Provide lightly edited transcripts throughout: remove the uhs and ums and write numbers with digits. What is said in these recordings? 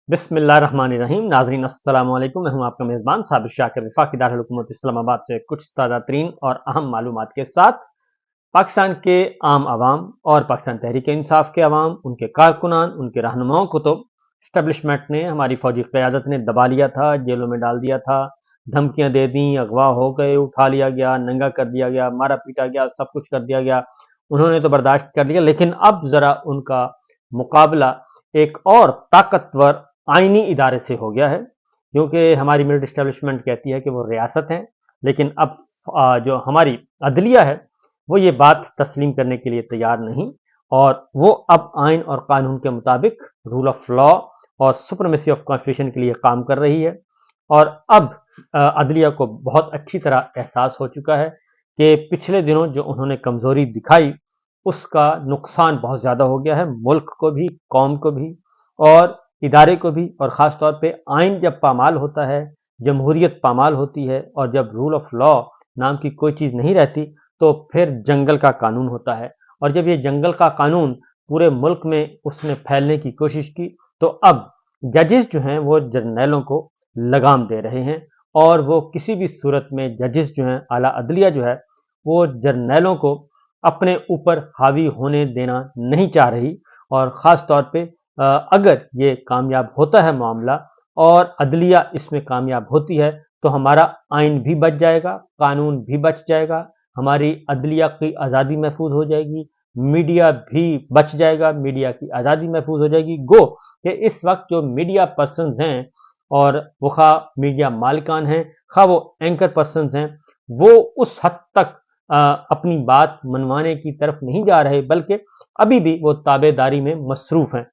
बिस्मिल्लाहिर्रहमानिर्रहीम। नाज़रीन अस्सलाम वालेकुम। मैं हूं आपका मेज़बान साबिर शाकिर, वफाकी दारुल हुकूमत इस्लामाबाद से कुछ ताज़ा तरीन और अहम मालूमात के साथ पाकिस्तान के आम आवाम और पाकिस्तान तहरीक इंसाफ के अवाम, उनके कारकुनान, उनके रहनुमाओं को तो इस्टेब्लिशमेंट ने, हमारी फौजी क़यादत ने दबा लिया था, जेलों में डाल दिया था, धमकियां दे दी, अगवा हो गए, उठा लिया गया, नंगा कर दिया गया, मारा पीटा गया, सब कुछ कर दिया गया। उन्होंने तो बर्दाश्त कर लिया, लेकिन अब ज़रा उनका मुकाबला एक और ताकतवर आइनी इदारे से हो गया है, क्योंकि हमारी मिलिट्री इस्टेब्लिशमेंट कहती है कि वो रियासत है, लेकिन अब जो हमारी अदलिया है वो ये बात तस्लीम करने के लिए तैयार नहीं, और वो अब आइन और कानून के मुताबिक रूल ऑफ लॉ और सुप्रीमेसी ऑफ कॉन्स्टिट्यूशन के लिए काम कर रही है। और अब अदलिया को बहुत अच्छी तरह एहसास हो चुका है कि पिछले दिनों जो उन्होंने कमजोरी दिखाई उसका नुकसान बहुत ज्यादा हो गया है, मुल्क को भी, कौम को भी और इदारे को भी। और ख़ास तौर पे आइन जब पामाल होता है, जमहूरियत पामाल होती है, और जब रूल ऑफ लॉ नाम की कोई चीज़ नहीं रहती तो फिर जंगल का कानून होता है। और जब ये जंगल का कानून पूरे मुल्क में उसने फैलने की कोशिश की तो अब जजेस जो हैं वो जर्नैलों को लगाम दे रहे हैं, और वो किसी भी सूरत में जजेस जो हैं, आला अदलिया जो है, वो जर्नैलों को अपने ऊपर हावी होने देना नहीं चाह रही। और ख़ास तौर पे अगर ये कामयाब होता है मामला और अदलिया इसमें कामयाब होती है तो हमारा आइन भी बच जाएगा, कानून भी बच जाएगा, हमारी अदलिया की आज़ादी महफूज हो जाएगी, मीडिया भी बच जाएगा, मीडिया की आज़ादी महफूज हो जाएगी। गो कि इस वक्त जो मीडिया पर्सनस हैं, और वो खा मीडिया मालिकान हैं, खा वो एंकर पर्सनस हैं, वो उस हद तक अपनी बात मनवाने की तरफ नहीं जा रहे, बल्कि अभी भी वो ताबेदारी में मसरूफ़ हैं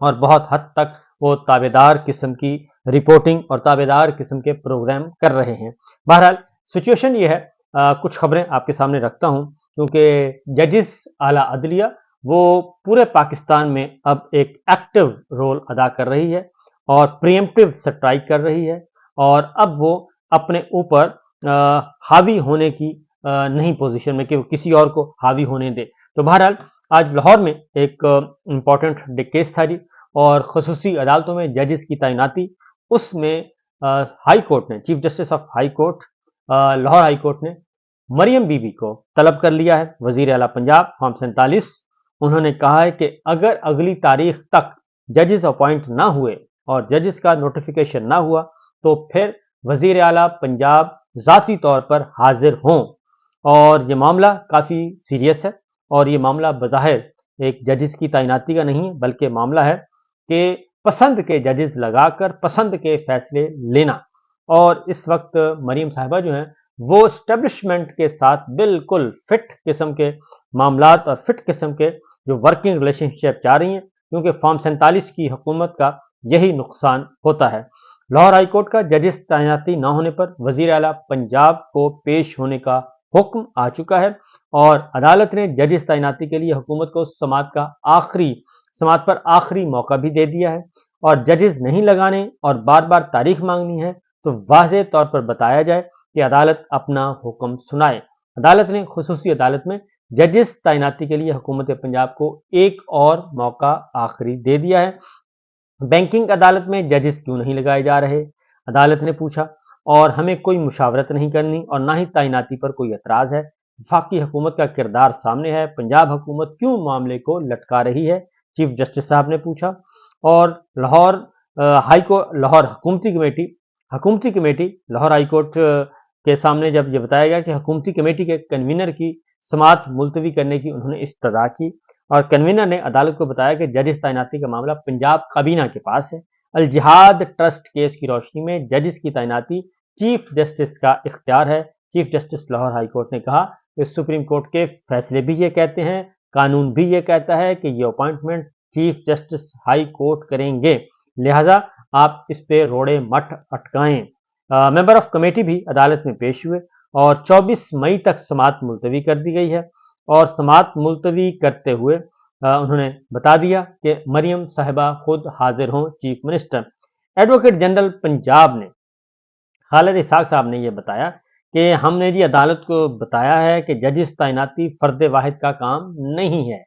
और बहुत हद तक वो ताबेदार किस्म की रिपोर्टिंग और ताबेदार किस्म के प्रोग्राम कर रहे हैं। बहरहाल सिचुएशन ये है, कुछ खबरें आपके सामने रखता हूं, क्योंकि जजेस आला अदलिया वो पूरे पाकिस्तान में अब एक एक्टिव रोल अदा कर रही है और प्रिएम्प्टिव स्ट्राइक कर रही है, और अब वो अपने ऊपर हावी होने की नहीं पोजीशन में कि वो किसी और को हावी होने दे। तो बहरहाल आज लाहौर में एक इम्पॉर्टेंट केस था जी, और खसूसी अदालतों में जजेस की तैनाती, उसमें हाई कोर्ट ने, chief justice of high court, Lahore high court ने मरियम बीबी को तलब कर लिया है, वजीर आला पंजाब, फॉर्म 47। उन्होंने कहा है कि अगर अगली तारीख तक जजेस अपॉइंट ना हुए और जजेस का नोटिफिकेशन ना हुआ तो फिर वजीर आला पंजाब ज़ाती तौर पर हाजिर हों। और ये मामला काफ़ी सीरियस है, और ये मामला बज़ाहिर एक जजेस की तैनाती का नहीं है, बल्कि मामला है कि पसंद के जजेस लगाकर पसंद के फैसले लेना। और इस वक्त मरीम साहिबा जो हैं वो स्टैब्लिशमेंट के साथ बिल्कुल फिट किस्म के मामलात और फिट किस्म के जो वर्किंग रिलेशनशिप चाह रही हैं, क्योंकि फॉर्म 47 की हुकूमत का यही नुकसान होता है। लाहौर हाई कोर्ट का जजेस तैनाती न होने पर वजीर आला पंजाब को पेश होने का हुक्म आ चुका है, और अदालत ने जजेस तैनाती के लिए हुकूमत को समात पर आखिरी मौका भी दे दिया है। और जजेस नहीं लगाने और बार बार तारीख मांगनी है तो वाज़ेह तौर पर बताया जाए कि अदालत अपना हुक्म सुनाए। अदालत ने खुसूसी अदालत में जजेस तैनाती के लिए हुकूमत पंजाब को एक और मौका आखिरी दे दिया है। बैंकिंग अदालत में जजेस क्यों नहीं लगाए जा रहे, अदालत ने पूछा, और हमें कोई मुशावरत नहीं करनी और ना ही तैनाती पर कोई एतराज़ है। वफाकी हुकूमत का किरदार सामने है, पंजाब हुकूमत क्यों मामले को लटका रही है, चीफ जस्टिस साहब ने पूछा। और लाहौर लाहौर हुकूमती कमेटी लाहौर हाई कोर्ट के सामने जब ये बताया गया कि हुकूमती कमेटी के कन्वीनर की समात मुलतवी करने की उन्होंने इस्तदा की, और कन्वीनर ने अदालत को बताया कि जजेस तैनाती का मामला पंजाब काबीना के पास है। अल जिहाद ट्रस्ट केस की रोशनी में जजेस की तैनाती चीफ जस्टिस का इख्तियार है। Chief justice Lahore high court ने कहा कि सुप्रीम कोर्ट के फैसले भी ये कहते हैं, कानून भी ये कहता है कि ये appointment chief justice high court करेंगे, लिहाजा आप इस पे रोड़े मत अटकाएं। मेंबर ऑफ कमेटी भी अदालत में पेश हुए और 24 मई तक समात मुलतवी कर दी गई है। और समात मुलतवी करते हुए उन्होंने बता दिया कि मरियम साहिबा खुद हाजिर हों, chief minister. Advocate general Punjab ने, खालिद इसहाक साहब ने यह बताया कि हमने जी अदालत को बताया है कि जजेस तैनाती फर्द वाहिद का काम नहीं है,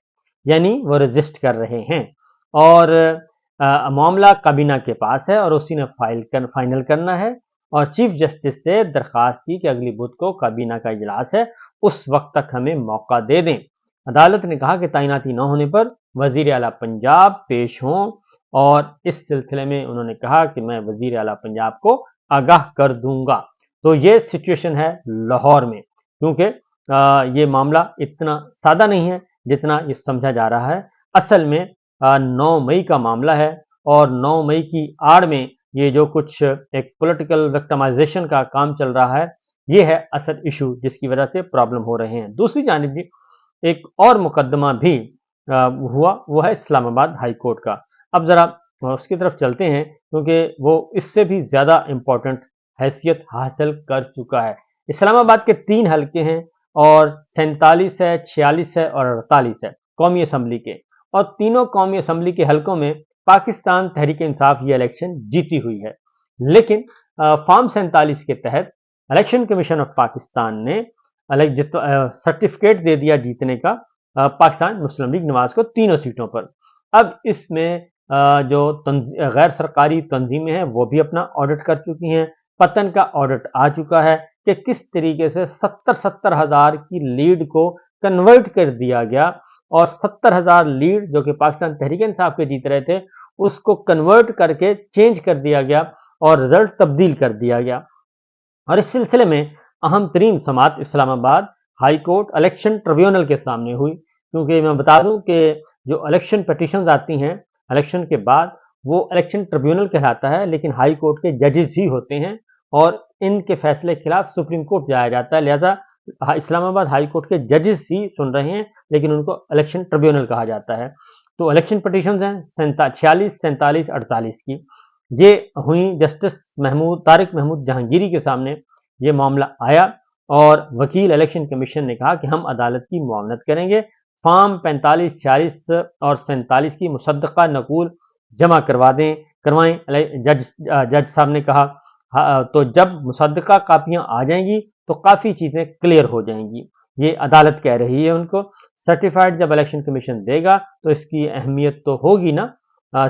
यानी वो रजिस्ट कर रहे हैं। और معاملہ کابینہ کے پاس ہے اور اسی نے فائنل کرنا ہے، اور چیف جسٹس سے درخواست کی کہ اگلی بدھ کو کابینہ کا اجلاس ہے، اس وقت تک ہمیں موقع دے دیں۔ عدالت نے کہا کہ تعیناتی نہ ہونے پر وزیر اعلیٰ پنجاب پیش ہوں، اور اس سلسلے میں انہوں نے کہا کہ میں وزیر اعلیٰ پنجاب کو آگاہ کر دوں گا۔ تو یہ سچویشن ہے لاہور میں، کیونکہ یہ معاملہ اتنا سادہ نہیں ہے جتنا یہ سمجھا جا رہا ہے۔ اصل میں 9 مئی کا معاملہ ہے، اور 9 مئی کی آڑ میں یہ جو کچھ ایک پولیٹیکل وکٹمائزیشن کا کام چل رہا ہے، یہ ہے اصل ایشو جس کی وجہ سے پرابلم ہو رہے ہیں۔ دوسری جانب ایک اور مقدمہ بھی ہوا، وہ ہے اسلام آباد ہائی کورٹ کا۔ اب ذرا اس کی طرف چلتے ہیں، کیونکہ وہ اس سے بھی زیادہ امپورٹنٹ حیثیت حاصل کر چکا ہے۔ اسلام آباد کے 3 حلقے ہیں، اور 47 ہے، 46 ہے اور 48 ہے قومی اسمبلی کے، اور تینوں قومی اسمبلی کے حلقوں میں پاکستان تحریک انصاف یہ الیکشن جیتی ہوئی ہے۔ لیکن فارم 47 کے تحت الیکشن کمیشن آف پاکستان نے سرٹیفکیٹ دے دیا جیتنے کا پاکستان مسلم لیگ نواز کو تینوں سیٹوں پر۔ اب اس میں جو غیر سرکاری تنظیمیں ہیں وہ بھی اپنا آڈٹ کر چکی ہیں۔ پتن کا آڈٹ آ چکا ہے کہ کس طریقے سے 70 ہزار کی لیڈ کو کنورٹ کر دیا گیا، اور 70 ہزار لیڈ جو کہ پاکستان تحریک انصاف کے جیت رہے تھے اس کو کنورٹ کر کے چینج کر دیا گیا اور رزلٹ تبدیل کر دیا گیا۔ اور اس سلسلے میں اہم ترین سماعت اسلام آباد ہائی کورٹ الیکشن ٹریبیونل کے سامنے ہوئی، کیونکہ میں بتا دوں کہ جو الیکشن پٹیشنز آتی ہیں الیکشن کے بعد وہ الیکشن ٹریبیونل کہلاتا ہے، لیکن ہائی کورٹ کے ججز ہی ہوتے ہیں، اور ان کے فیصلے کے خلاف سپریم کورٹ جایا جاتا ہے، لہذا اسلام آباد ہائی کورٹ کے ججز ہی سن رہے ہیں، لیکن ان کو الیکشن ٹریبیونل کہا جاتا ہے۔ تو الیکشن پٹیشنز ہیں 46، 47، 48 کی، یہ ہوئیں جسٹس طارق محمود جہانگیری کے سامنے یہ معاملہ آیا، اور وکیل الیکشن کمیشن نے کہا کہ ہم عدالت کی معاونت کریں گے، فارم 45، 46 اور 47 کی مصدقہ نقول جمع کروائیں۔ جج صاحب نے کہا تو جب مصدقہ کاپیاں آ جائیں گی تو کافی چیزیں کلیئر ہو جائیں گی، یہ عدالت کہہ رہی ہے ان کو۔ سرٹیفائڈ جب الیکشن کمیشن دے گا تو اس کی اہمیت تو ہوگی نا،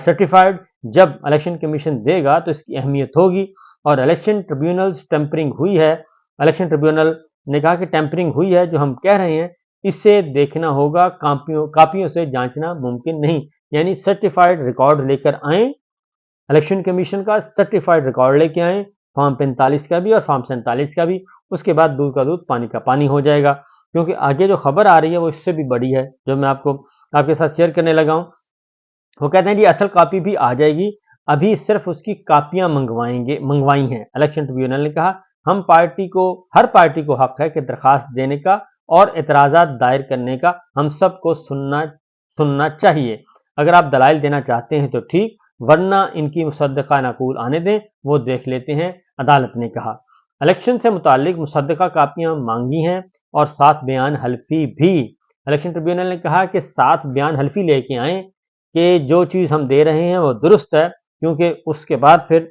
سرٹیفائڈ جب الیکشن کمیشن دے گا تو اس کی اہمیت ہوگی، اور الیکشن ٹریبیونلز ٹیمپرنگ ہوئی ہے، الیکشن ٹریبیونل نے کہا کہ ٹیمپرنگ ہوئی ہے جو ہم کہہ رہے ہیں اسے دیکھنا ہوگا، کاپیوں سے جانچنا ممکن نہیں، یعنی سرٹیفائڈ ریکارڈ لے کر آئیں، الیکشن کمیشن کا سرٹیفائڈ ریکارڈ لے کے آئیں، فارم 45 کا بھی اور فارم 47 کا بھی، اس کے بعد دودھ کا دودھ پانی کا پانی ہو جائے گا۔ کیونکہ آگے جو خبر آ رہی ہے وہ اس سے بھی بڑی ہے، جو میں آپ کے ساتھ شیئر کرنے لگا ہوں۔ وہ کہتے ہیں جی اصل کاپی بھی آ جائے گی، ابھی صرف اس کی کاپیاں منگوائی ہیں۔ الیکشن ٹریبیونل نے کہا ہر پارٹی کو حق ہے کہ درخواست دینے کا اور اعتراضات دائر کرنے کا، ہم سب کو سننا چاہیے، اگر آپ دلائل دینا چاہتے ہیں تو ٹھیک، ورنہ ان کی مصدقہ نقول آنے دیں، وہ دیکھ لیتے ہیں، عدالت نے کہا۔ الیکشن سے متعلق مصدقہ کاپیاں مانگی ہیں اور 7 بیان حلفی بھی۔ الیکشن ٹریبیونل نے کہا کہ 7 بیان حلفی لے کے آئیں کہ جو چیز ہم دے رہے ہیں وہ درست ہے، کیونکہ اس کے بعد پھر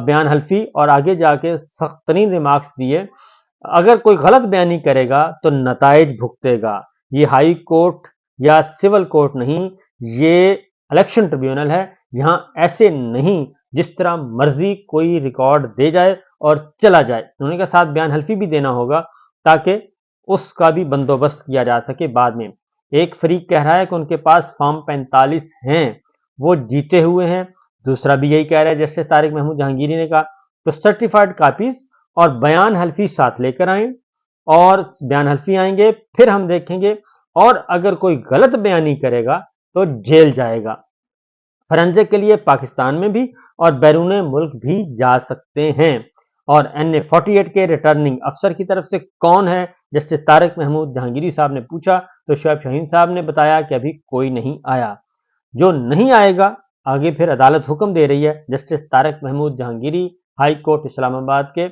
بیان حلفی اور آگے جا کے سخت ترین ریمارکس دیے، اگر کوئی غلط بیانی کرے گا تو نتائج بھگتے گا۔ یہ ہائی کورٹ یا سول کورٹ نہیں، یہ الیکشن ٹریبیونل ہے، یہاں ایسے نہیں جس طرح مرضی کوئی ریکارڈ دے جائے اور چلا جائے۔ انہوں نے کہا 7 بیان حلفی بھی دینا ہوگا تاکہ اس کا بھی بندوبست کیا جا سکے بعد میں۔ ایک فریق کہہ رہا ہے کہ ان کے پاس فارم 45 ہیں، وہ جیتے ہوئے ہیں، دوسرا بھی یہی کہہ رہا ہے جسٹس طارق محمود جہانگیری نے کہا۔ تو سرٹیفائڈ کاپیز اور بیان حلفی ساتھ لے کر آئیں، اور بیان حلفی آئیں گے، پھر ہم دیکھیں گے، اور اگر کوئی غلط بیانی کرے گا تو جیل جائے گا۔ فرنزے کے لیے پاکستان میں بھی اور بیرون ملک بھی جا سکتے ہیں۔ اور NA-48 کے ریٹرننگ افسر کی طرف سے کون ہے، جسٹس طارق محمود جہانگیری صاحب نے پوچھا تو شعیب شاہین صاحب نے بتایا کہ ابھی کوئی نہیں آیا۔ جو نہیں آئے گا آگے پھر عدالت حکم دے رہی ہے۔ Justice Tariq Mahmood Jahangiri high court Islamabad کے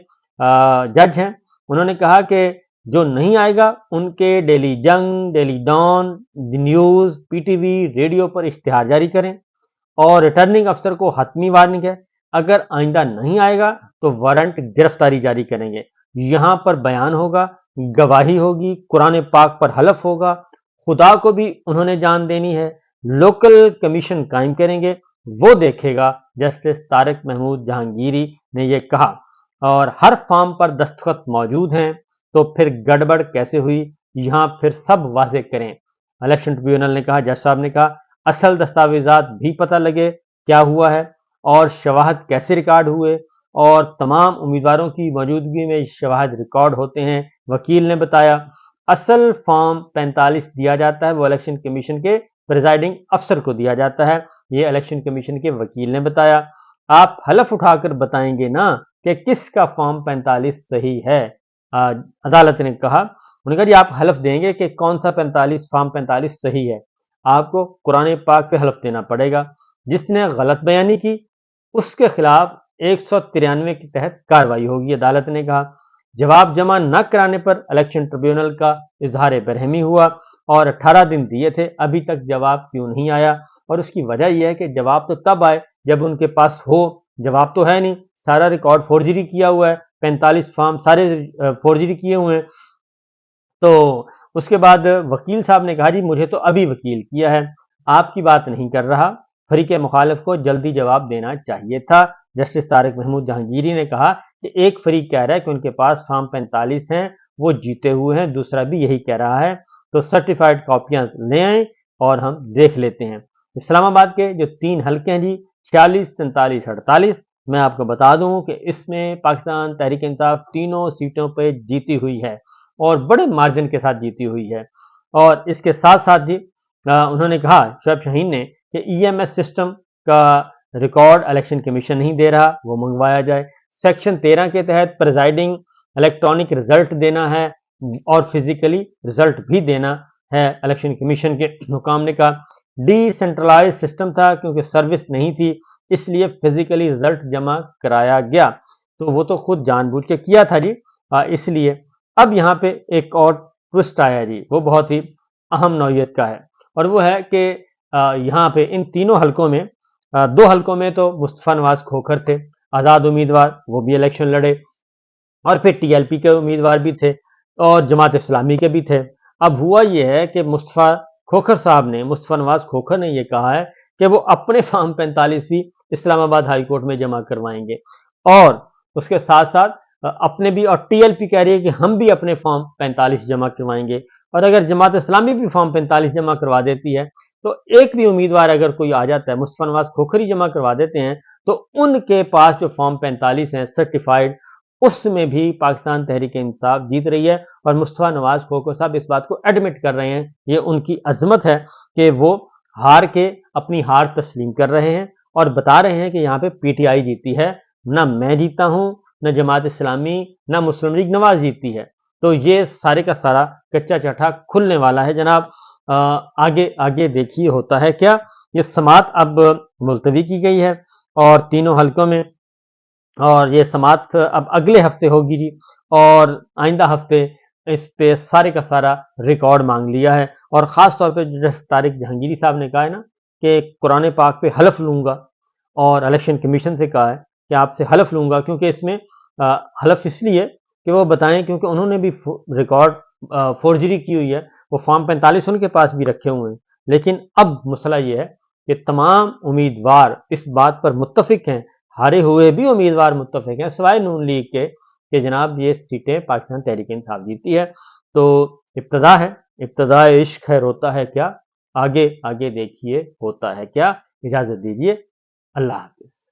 جج ہیں، انہوں نے کہا کہ جو نہیں آئے گا ان کے ڈیلی جنگ، ڈیلی ڈان، دی نیوز، PTV، ریڈیو پر اشتہار جاری کریں، اور ریٹرننگ افسر کو حتمی وارننگ ہے، اگر آئندہ نہیں آئے گا تو وارنٹ گرفتاری جاری کریں گے۔ یہاں پر بیان ہوگا، گواہی ہوگی، قرآن پاک پر حلف ہوگا، خدا کو بھی انہوں نے جان دینی ہے، لوکل کمیشن قائم کریں گے، वो देखेगा। जस्टिस तारिक महमूद जहांगीरी ने यह कहा। और हर फॉर्म पर दस्तखत मौजूद हैं, तो फिर गड़बड़ कैसे हुई, यहां फिर सब वाजे करें। इलेक्शन ट्रिब्यूनल ने कहा, जज साहब ने कहा, असल दस्तावेजात भी पता लगे क्या हुआ है और शवाहद कैसे रिकॉर्ड हुए, और तमाम उम्मीदवारों की मौजूदगी में शवाहद रिकॉर्ड होते हैं। वकील ने बताया, असल फॉर्म 45 दिया जाता है, वो इलेक्शन कमीशन के प्रिजाइडिंग अफसर को दिया जाता है। ये इलेक्शन कमीशन के वकील ने बताया। आप हलफ उठाकर बताएंगे ना कि किसका फॉर्म 45 सही है। अदालत ने कहा, उन्होंने कहा, जी आप हलफ देंगे कि कौन सा 45 फॉर्म 45 सही है। आपको कुरान पाक पे हलफ देना पड़ेगा। जिसने गलत बयानी की उसके खिलाफ 193 के तहत कार्रवाई होगी। अदालत ने कहा, जवाब जमा न कराने पर इलेक्शन ट्रिब्यूनल का इजहार बरहमी हुआ और 18 दिन दिए थे, अभी तक जवाब क्यों नहीं आया। और उसकी वजह यह है कि जवाब तो तब आए जब उनके पास हो। जवाब तो है नहीं, सारा रिकॉर्ड फोर्जरी किया हुआ है, 45 फॉर्म सारे फोर्जरी किए हुए हैं। तो उसके बाद वकील साहब ने कहा, जी मुझे तो अभी वकील किया है, आपकी बात नहीं कर रहा, फरीक मुखालिफ को जल्दी जवाब देना चाहिए था। जस्टिस तारिक महमूद जहांगीरी ने कहा कि एक फरीक कह रहा है कि उनके पास फॉर्म 45 हैं, वो जीते हुए हैं, दूसरा भी यही कह रहा है, तो सर्टिफाइड कॉपियां ले आए और हम देख लेते हैं। इस्लामाबाद के जो 3 हल्के हैं जी, 46, 47, 48, मैं आपको बता दूं कि इसमें पाकिस्तान तहरीक इंसाफ तीनों सीटों पर जीती हुई है और बड़े मार्जिन के साथ जीती हुई है। और इसके साथ साथ ही उन्होंने कहा, शोएब शाहीन ने, कि ईएमएस सिस्टम का रिकॉर्ड इलेक्शन कमीशन नहीं दे रहा, वो मंगवाया जाए। सेक्शन 13 के तहत प्रिजाइडिंग इलेक्ट्रॉनिक रिजल्ट देना है और फिजिकली रिजल्ट भी देना है। इलेक्शन कमीशन के हुकाम ने कहा, डिसेंट्रलाइज सिस्टम था क्योंकि सर्विस नहीं थी, इसलिए फिजिकली रिजल्ट जमा कराया गया। तो वो तो खुद जानबूझ के किया था जी, इसलिए। अब यहाँ पे एक और ट्विस्ट आया जी, वो बहुत ही अहम नौयत का है, और वो है कि यहाँ पे इन तीनों हलकों में 2 हलकों में तो मुस्तफा नवाज खोखर थे, आज़ाद उम्मीदवार, वो भी इलेक्शन लड़े, और फिर टीएलपी के उम्मीदवार भी थे और जमात इस्लामी के भी थे। अब हुआ ये है कि मुस्तफा खोखर साहब ने, मुस्तफा नवाज खोखर ने यह कहा है कि वो अपने फॉर्म 45 भी इस्लामाबाद हाई कोर्ट में जमा करवाएंगे, और उसके साथ साथ अपने भी, और टीएलपी कह रही है कि हम भी अपने फॉर्म 45 जमा करवाएंगे। और अगर जमात इस्लामी भी फॉर्म 45 जमा करवा देती है, तो एक भी उम्मीदवार अगर कोई आ जाता है, मुस्तफा नवाज खोखर ही जमा करवा देते हैं, तो उनके पास जो फॉर्म 45 हैं सर्टिफाइड, उसमें भी पाकिस्तान तहरीक इंसाफ जीत रही है। और मुस्तफा नवाज खोखर साहब इस बात को एडमिट कर रहे हैं, ये उनकी अजमत है कि वो हार के अपनी हार तस्लीम कर रहे हैं और बता रहे हैं कि यहाँ पे पीटीआई जीती है, ना मैं जीता हूं, न जमात इस्लामी, न मुस्लिम लीग नवाज जीती है। तो ये सारे का सारा कच्चा चट्टा खुलने वाला है जनाब। आगे आगे देखिए होता है क्या। ये समात अब मुलतवी की गई है और तीनों हलकों में, और ये समात अब अगले हफ्ते होगी जी, और आइंदा हफ्ते इस पे सारे का सारा रिकॉर्ड मांग लिया है। और ख़ास तौर पे जस्टिस तारिक जहांगीरी साहब ने कहा है ना कि कुरान पाक पे हलफ लूंगा, और इलेक्शन कमीशन से कहा है कि आपसे हलफ लूंगा, क्योंकि इसमें हलफ इसलिए कि वो बताएं क्योंकि उन्होंने भी रिकॉर्ड फोर्जरी की हुई है, वो फॉर्म 45 उनके पास भी रखे हुए हैं। लेकिन अब मसला ये है कि तमाम उम्मीदवार इस बात पर मुत्तफिक हैं, हारे हुए भी उम्मीदवार मुत्तफिक हैं सिवाय नून लीग के, कि जनाब ये सीटें पाकिस्तान तहरीक इंसाफ जीती है। तो इब्तदा है, इब्तदा इश्क है, रोता है क्या, आगे आगे देखिए होता है क्या। इजाजत दीजिए, अल्लाह हाफिज।